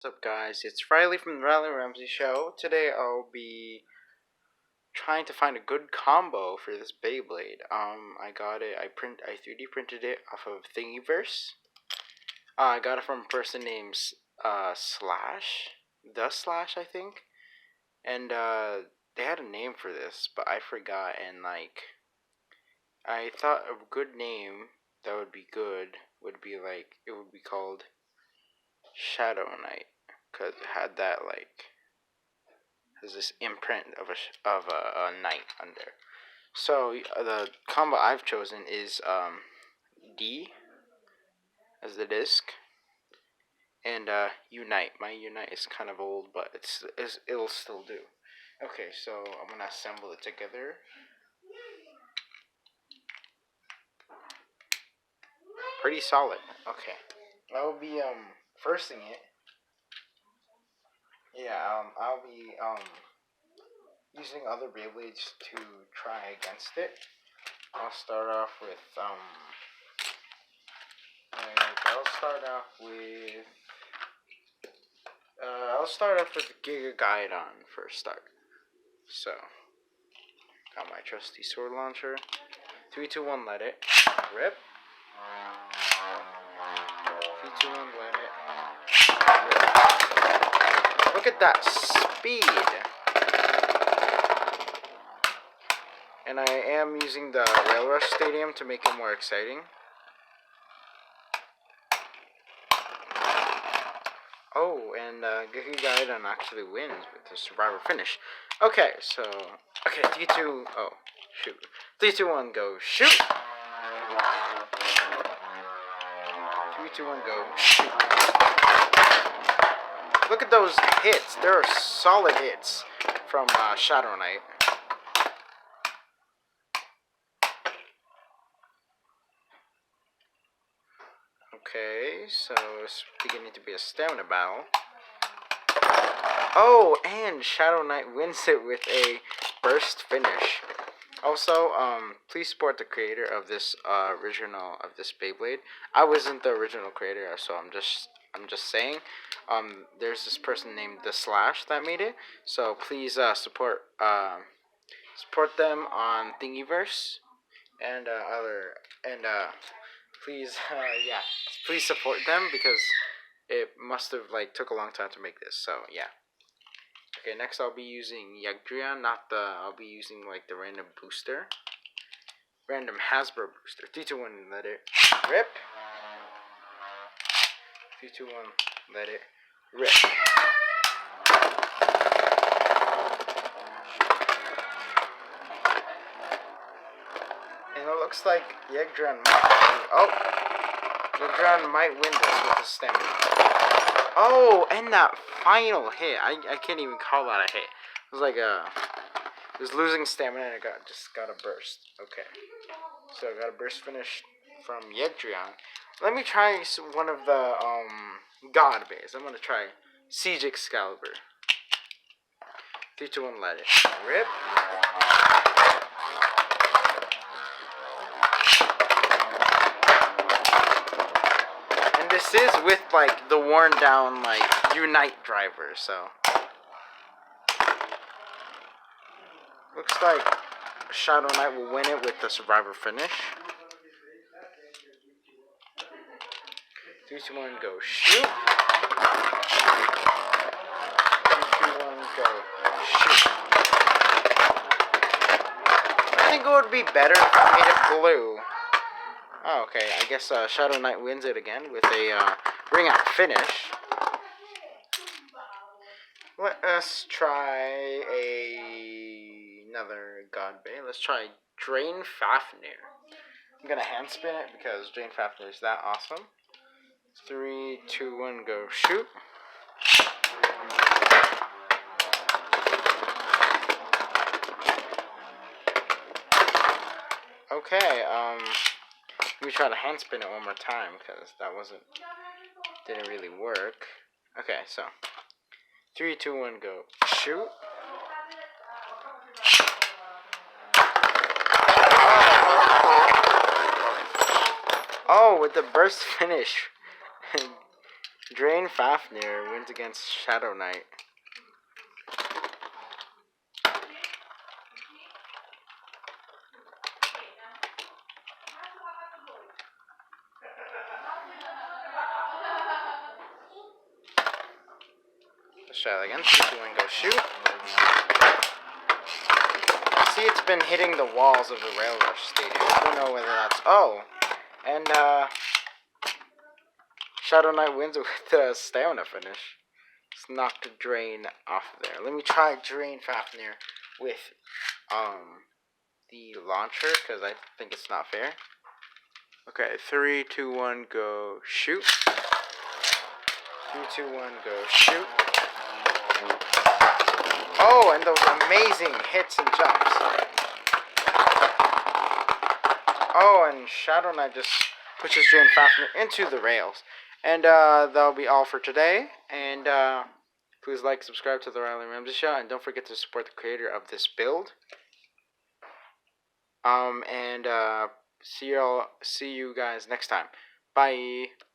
What's up, guys? It's Riley from the Riley Ramsey Show. Today I'll be trying to find a good combo for this Beyblade. I got it. I 3D printed it off of thingiverse. I got it from a person named Slash, thos, I think, and they had a name for this, but I forgot. And I thought a good name that would be good would be it would be called Shadow Knight, cause it had that has this imprint of a knight under. So the combo I've chosen is D as the disc, and Unite. My Unite is kind of old, but it'll still do. Okay, so I'm gonna assemble it together. Pretty solid. Okay, I'll be firsting it. Yeah, I'll be using other Beyblades to try against it. I'll start off with I'll start off with Giga Gaidon for a start. So, got my trusty sword launcher. 3, 2, 1, let it rip. 3, 2, 1, let it rip. Look at that speed! And I am using the Rail Rush Stadium to make it more exciting. Oh, and Giga Gaidon actually wins with the survivor finish. Okay, so 3, 2, oh shoot, 3, 2, 1, go shoot. 3, 2, 1, go shoot. Look at those hits; there are solid hits from Shadow Knight. Okay, so it's beginning to be a stamina battle. Oh, and Shadow Knight wins it with a burst finish. Also, please support the creator of this Beyblade. I wasn't the original creator, so I'm just saying. There's this person named the Slash that made it. So please support them on Thingiverse and please yeah, please support them because it must have took a long time to make this. So yeah. Okay, next I'll be using Yagdrian, I'll be using the random booster. Random Hasbro booster. 3, 2, 1, let it rip. 3, 2, 1, let it rip. And it looks like Yagdrian might win this with the stamina. Oh, and that final hit. I can't even call that a hit. It was it was losing stamina and it just got a burst. Okay. So I got a burst finish from Yagdrian. Let me try one of the God Bays. I'm gonna try Siege Excalibur. 3, 2, 1, let it rip. And this is with the worn down Unite driver, so looks like Shadow Knight will win it with the survivor finish. 3, 2, 1, go shoot. 3, 2, 1, go shoot. I think it would be better if I made it blue. Oh, okay. I guess Shadow Knight wins it again with a ring out finish. Let us try another God Bay. Let's try Drain Fafnir. I'm gonna hand spin it because Drain Fafnir is that awesome. 3, 2, 1, go shoot. Okay, let me try to hand spin it one more time because that didn't really work. Okay, so 3, 2, 1, go shoot. Oh, with the burst finish. Drain Fafnir wins against Shadow Knight. Let's try that again. 3, 2, 1, go shoot. See, it's been hitting the walls of the Rail Rush Stadium. I don't know whether that's... Oh! And, Shadow Knight wins with the stamina finish. Just knocked the Drain off there. Let me try Drain Fafnir with, the launcher, because I think it's not fair. Okay, 3, 2, 1, go shoot. 3, 2, 1, go shoot. Oh, and those amazing hits and jumps. Oh, and Shadow Knight just pushes Drain Fafnir into the rails. And that'll be all for today. And please like, subscribe to the Riley Ramsey Show, and don't forget to support the creator of this build. And see you guys next time. Bye.